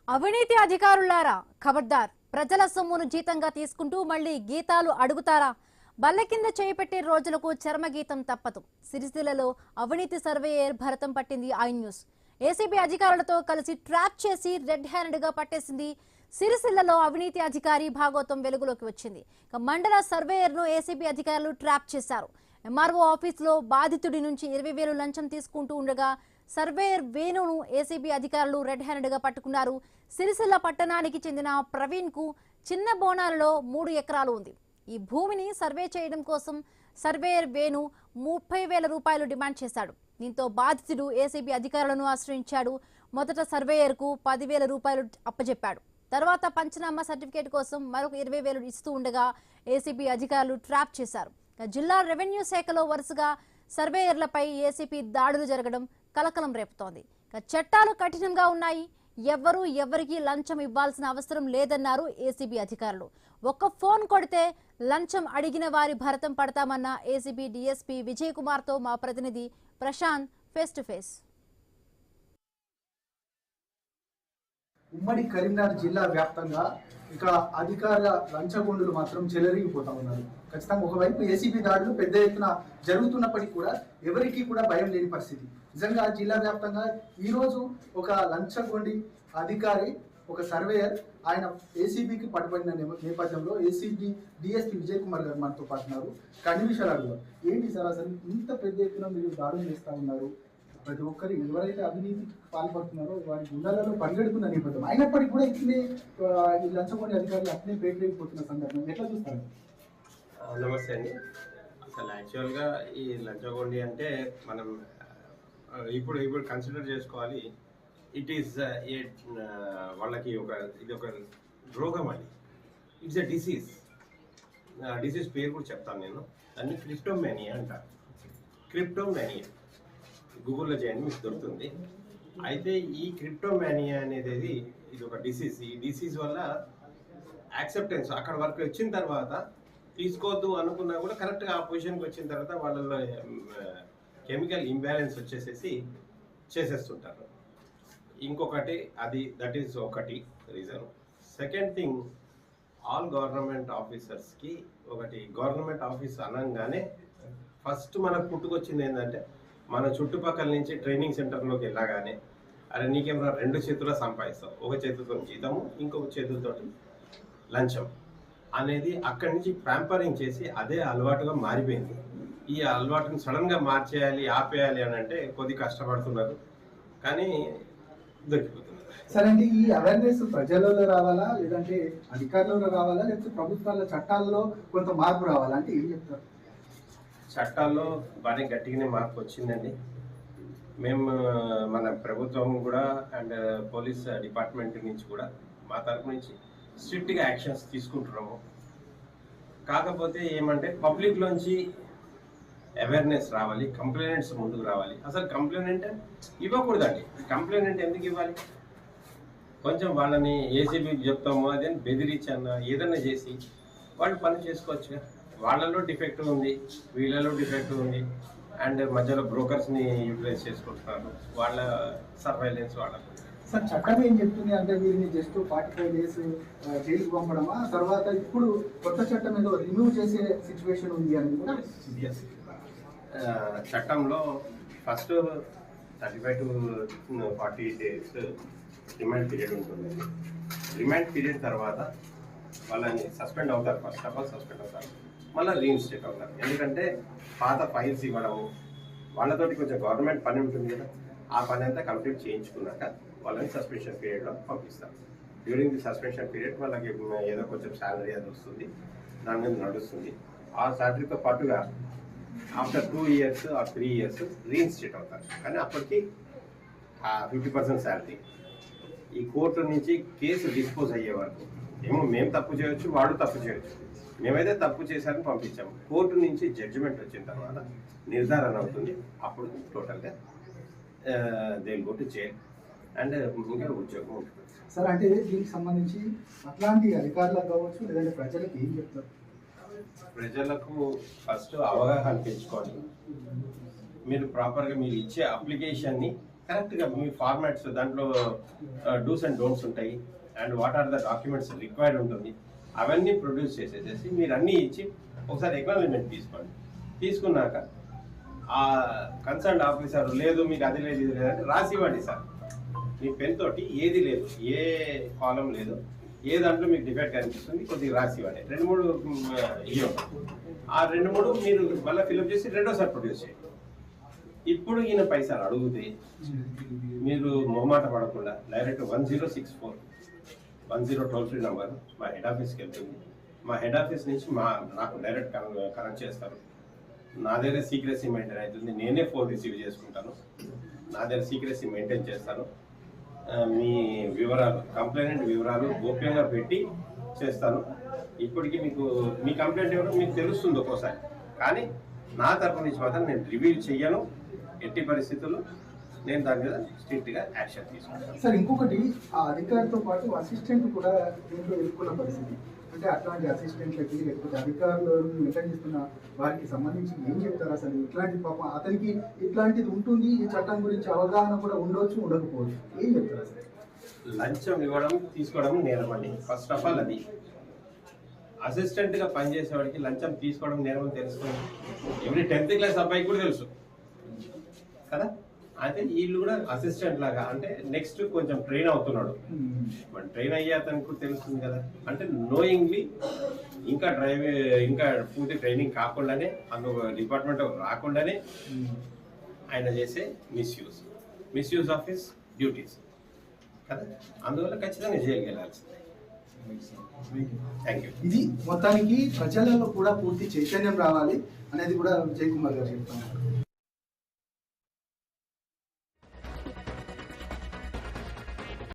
అవినీతి అధికారులారా ఖబర్దార్. ప్రజల సొమ్మును జీతంగా తీసుకుంటూ మళ్ళీ గీతాలు అడుగుతారా? బల్ల కింద చేయిపెట్టే రోజులకు చర్మగీతం తప్పదు. సిరిసిల్లలో అవినీతి సర్వేయర్ భరతం పట్టింది ఐ న్యూస్. ఏసీబీ అధికారులతో కలిసి ట్రాప్ చేసి రెడ్ హ్యాండ్ గా పట్టేసింది. సిరిసిల్లలో అవినీతి అధికారి భాగోతం వెలుగులోకి వచ్చింది. మండల సర్వేయర్ ను ఏసీబీ అధికారులు ట్రాప్ చేశారు. ఎంఆర్ఓ ఆఫీసులో బాధితుడి నుంచి 20,000 లంచం తీసుకుంటూ ఉండగా సర్వేయర్ వేణును ఏసీబీ అధికారులు రెడ్ హ్యాండ్ గా పట్టుకున్నారు. సిరిసిల్ల పట్టణానికి చెందిన ప్రవీణ్ కు చిన్న బోనాలలో 3 ఎకరాలు ఉంది. ఈ భూమిని సర్వే చేయడం కోసం సర్వేయర్ వేణు 30,000 రూపాయలు డిమాండ్ చేశాడు. దీంతో బాధితుడు ఏసీబీ అధికారులను ఆశ్రయించాడు. మొదట సర్వేయర్ కు 10,000 రూపాయలు అప్పచెప్పాడు. తర్వాత పంచనామా సర్టిఫికేట్ కోసం మరొక 20,000 ఇస్తూ ఉండగా ఏసీబీ అధికారులు ట్రాప్ చేశారు. జిల్లా రెవెన్యూ శాఖలో వరుసగా సర్వేయర్లపై ఏసీబీ దాడులు జరగడం కలకలం రేపుతోంది. చట్టాలు కఠినంగా ఉన్నాయి. ఎవరికి లంచం ఇవ్వాల్సిన అవసరం లేదన్నారు ఏసీబీ అధికారులు. ఒక్క ఫోన్ కొడితే లంచం అడిగిన వారి భరతం పడతామన్న ఏసీబీ డీఎస్పీ విజయ్ కుమార్ తో మా ప్రతినిధి ప్రశాంత్ ఫేస్ టు ఫేస్. ఉమ్మడి కరీంనగర్ జిల్లా వ్యాప్తంగా ఇక అధికార లంచగొండులు మాత్రం చెలరిగిపోతా ఉన్నారు. ఖచ్చితంగా ఒకవైపు ఏసీబీ దాడులు పెద్ద ఎత్తున జరుగుతున్నప్పటికీ కూడా ఎవరికీ కూడా భయం లేని పరిస్థితి. నిజంగా జిల్లా వ్యాప్తంగా ఈరోజు ఒక లంచగొండి అధికారి, ఒక సర్వేయర్, ఆయన ఏసీబీకి పట్టుబడిన నేపథ్యంలో ఏసీబీ డీఎస్పీ విజయ్ కుమార్ గారు మనతో పాటున్నారు. కొన్ని విషయాలు అడుగుతారు. ఏంటి సార్, అసలు ఇంత పెద్ద ఎత్తున మీరు దాడులు చేస్తూ ఉన్నారు? ప్రతి ఒక్కరు ఎవరైతే అవినీతికి పాల్పడుతున్నారో వారి గుండాలలో పరిగెడుతున్న నేపథ్యం అయినప్పటికీ కూడా ఇట్లనే ఈ లంచగొండి అధికారులు అట్లే పేటలేకపోతున్న సందర్భం ఎట్లా చూస్తారు? నమస్తే అండి. అసలు యాక్చువల్గా ఈ లంచగొండి అంటే మనం ఇప్పుడు కన్సిడర్ చేసుకోవాలి. ఇట్ ఈస్ వాళ్ళకి ఇది ఒక రోగం అండి. ఇట్స్ ఎ డిసీజ్ పేరు కూడా చెప్తాను నేను. దాన్ని క్రిప్టోమేనియా అంటారు. క్రిప్టోమేనియా గూగుల్లో చేయండి, మీకు దొరుకుతుంది. అయితే ఈ క్రిప్టోమేనియా అనేది ఇది ఒక డిసీజ్. ఈ డిసీజ్ వల్ల యాక్సెప్టెన్స్ అక్కడ వరకు వచ్చిన తర్వాత తీసుకోవద్దు అనుకున్నా కూడా కరెక్ట్గా ఆ పొజిషన్కి వచ్చిన తర్వాత వాళ్ళలో కెమికల్ ఇంబ్యాలెన్స్ వచ్చేసేసి చేసేస్తుంటారు. ఇంకొకటి దట్ ఈస్ ఒకటి reason. Second thing, all government ఆఫీసర్స్కి ఒకటి గవర్నమెంట్ ఆఫీస్ అనగానే ఫస్ట్ మనకు పుట్టుకొచ్చింది ఏంటంటే మన చుట్టుపక్కల నుంచి ట్రైనింగ్ సెంటర్లోకి వెళ్ళగానే అరే నీకేమన్నా 2 చేతుల్లో సంపాదిస్తాం, ఒక చేతితో జీతము, ఇంకొక చేతులతో లంచం అనేది అక్కడి నుంచి ప్యాంపరింగ్ చేసి అదే అలవాటుగా మారిపోయింది. ఈ అలవాటుని సడన్గా మార్చేయాలి, ఆపేయాలి అని అంటే కొద్ది కష్టపడుతున్నారు, కానీ దొరికిపోతున్నారు. సరే అండి, ఈ అవేర్నెస్ ప్రజలలో రావాలా, లేదంటే అధికారులలో రావాలా, లేకపోతే ప్రభుత్వాల చట్టాల్లో కొంత మార్పు రావాలా అంటే ఏం చెప్తారు? చట్టాల్లో బాగా గట్టిగానే మార్పు వచ్చిందండి. మేము మన ప్రభుత్వం కూడా అండ్ పోలీస్ డిపార్ట్మెంట్ నుంచి కూడా మా తరపు నుంచి స్ట్రిక్ట్గా యాక్షన్స్ తీసుకుంటున్నాము. కాకపోతే ఏమంటే పబ్లిక్లోంచి అవేర్నెస్ రావాలి, కంప్లైంట్స్ ముందుకు రావాలి. అసలు కంప్లైంట్ ఇవ్వకూడదండి. కంప్లైంట్ ఎందుకు ఇవ్వాలి? కొంచెం వాళ్ళని ఏసీబీకి చెప్తాము అదే బెదిరించన్నా ఏదన్నా చేసి వాళ్ళు పని చేసుకోవచ్చుగా. వాళ్ళలో డిఫెక్ట్ ఉంది, వీళ్ళలో డిఫెక్ట్ ఉంది, అండ్ మధ్యలో బ్రోకర్స్ని యూటిలైజ్ చేసుకుంటున్నారు. వాళ్ళ సర్వైలెన్స్ వాళ్ళకు. సార్, చట్టం ఏం చెప్తుంది అంటే వీరిని జస్ట్ 45 days జైలుకి పంపడమా, తర్వాత ఇప్పుడు కొత్త చట్టం ఏదో రిమూవ్ చేసే సిచ్యువేషన్ ఉంది అని కూడా చట్టంలో first 35 to 40 days remand period ఉంటుంది. రిమాండ్ పీరియడ్ తర్వాత వాళ్ళని సస్పెండ్ అవుతారు. ఫస్ట్ ఆఫ్ ఆల్ సస్పెండ్ అవుతారు, మళ్ళీ రీఇన్స్టేట్ అవుతారు. ఎందుకంటే పాత ఫైల్స్ ఇవ్వడము, వాళ్ళతోటి కొంచెం గవర్నమెంట్ పని ఉంటుంది కదా, ఆ పని అంతా కంప్లీట్ చేయించుకున్నాక వాళ్ళని సస్పెన్షన్ పీరియడ్లో పంపిస్తారు. డ్యూరింగ్ ది సస్పెన్షన్ పీరియడ్ వాళ్ళకి ఏదో కొంచెం శాలరీ అది వస్తుంది, దాని మీద నడుస్తుంది. ఆ శాలరీతో పాటుగా after 2 years or 3 years reinstate అవుతారు. కానీ అప్పటికి 50% శాలరీ. ఈ కోర్టు నుంచి కేసు డిస్పోజ్ అయ్యే వరకు ఏమో మేము తప్పు చేయొచ్చు, వాడు తప్పు చేయొచ్చు. మేమైతే తప్పు చేశారని పంపించాము. కోర్టు నుంచి జడ్జిమెంట్ వచ్చిన తర్వాత నిర్ధారణ అవుతుంది. అప్పుడు టోటల్గా they will go to jail and ఇంకా ఉద్యోగం ఉంటుంది. సార్, అంటే దీనికి సంబంధించి అట్లాంటి అధికారులకు కావచ్చు లేదంటే ప్రజలకు ఏం చెప్తారు? ప్రజలకు ఫస్ట్ అవగాహన పెంచుకోవాలి. మీరు ప్రాపర్గా మీరు ఇచ్చే అప్లికేషన్ని కరెక్ట్గా మీ ఫార్మాట్స్ దాంట్లో డూస్ అండ్ డోంట్స్ ఉంటాయి, and what are the documents required ఉంటుంది, అవన్నీ ప్రొడ్యూస్ చేసేసేసి మీరు అన్నీ ఇచ్చి ఒకసారి ఎక్నాలజ్మెంట్ తీసుకోండి. తీసుకున్నాక ఆ కన్సర్న్ ఆఫీసర్ లేదు మీకు అది లేదు ఇది లేదంటే రాసి ఇవ్వండి సార్. మీ పెన్ తోటి ఏది లేదు, ఏ కాలం లేదు, ఏ దాంట్లో మీకు డిఫెక్ట్ కనిపిస్తుంది కొద్దిగా రాసి ఇవ్వండి. 2-3 ఇవ్వండి. ఆ 2-3 మీరు మళ్ళీ ఫిల్అప్ చేసి రెండోసారి ప్రొడ్యూస్ చేయండి. ఇప్పుడు ఈయన పైసలు అడిగితే మీరు మొహమాట పడకుండా డైరెక్ట్ 1064 టోల్ ఫ్రీ నెంబర్ మా హెడ్ ఆఫీస్కి వెళ్తుంది. మా హెడ్ ఆఫీస్ నుంచి నాకు డైరెక్ట్ కనెక్ట్ చేస్తారు. నా దగ్గర సీక్రెసీ మెయింటైన్ అవుతుంది, నేనే ఫోన్ రిసీవ్ చేసుకుంటాను, నా దగ్గర సీక్రెసీ మెయింటైన్ చేస్తాను. మీ వివరాలు, కంప్లైంట్ వివరాలు గోప్యంగా పెట్టి చేస్తాను. ఇప్పటికీ మీకు మీ కంప్లైంట్ ఏమో మీకు తెలుస్తుంది ఒక్కోసారి, కానీ నా తరపు నుంచి మాత్రం నేను రివ్యూ చెయ్యను. ఎట్టి పరిస్థితుల్లో నేను దాని మీద స్ట్రిక్ట్గా యాక్షన్ తీసుకుంటాను. సార్ ఇంకొకటి, ఆ అధికారితో పాటు అసిస్టెంట్ కూడా దీంట్లో ఎదుర్కొన్న పరిస్థితి, అంటే అట్లాంటి అసిస్టెంట్లకి లేకపోతే అధికారులను నిర్వహిస్తున్న వారికి సంబంధించి ఏం చెప్తారు అసలు? ఇట్లాంటి పాపం అతనికి ఇట్లాంటిది ఉంటుంది, ఈ చట్టం గురించి అవగాహన కూడా ఉండొచ్చు ఉండకపోవచ్చు, ఏం చెప్తారు అసలు? లంచం ఇవ్వడం తీసుకోవడం నేరం అండి. ఫస్ట్ ఆఫ్ ఆల్ అది అసిస్టెంట్గా పనిచేసేవాడికి లంచం తీసుకోవడం నేరం అని తెలుసుకోండి. ఎవ్రీ 10th క్లాస్ అబ్బాయికి కూడా తెలుసు కదా. అయితే వీళ్ళు కూడా అసిస్టెంట్ లాగా, అంటే నెక్స్ట్ కొంచెం ట్రైన్ అవుతున్నాడు, మరి ట్రైన్ అయ్యే అతనికి కూడా తెలుస్తుంది కదా. అంటే నోయింగ్లీ ఇంకా పూర్తి ట్రైనింగ్ కాకుండానే అందులో డిపార్ట్మెంట్ రాకుండానే ఆయన చేసే మిస్యూజ్ ఆఫ్ హిస్ డ్యూటీస్ కదా. అందువల్ల ఖచ్చితంగా జైలుకి వెళ్ళాల్సిందే. Thank you. ఇది మొత్తానికి ప్రజలలో కూడా పూర్తి చైతన్యం రావాలి అనేది కూడా విజయ్ కుమార్ గారు చెప్తున్నారు.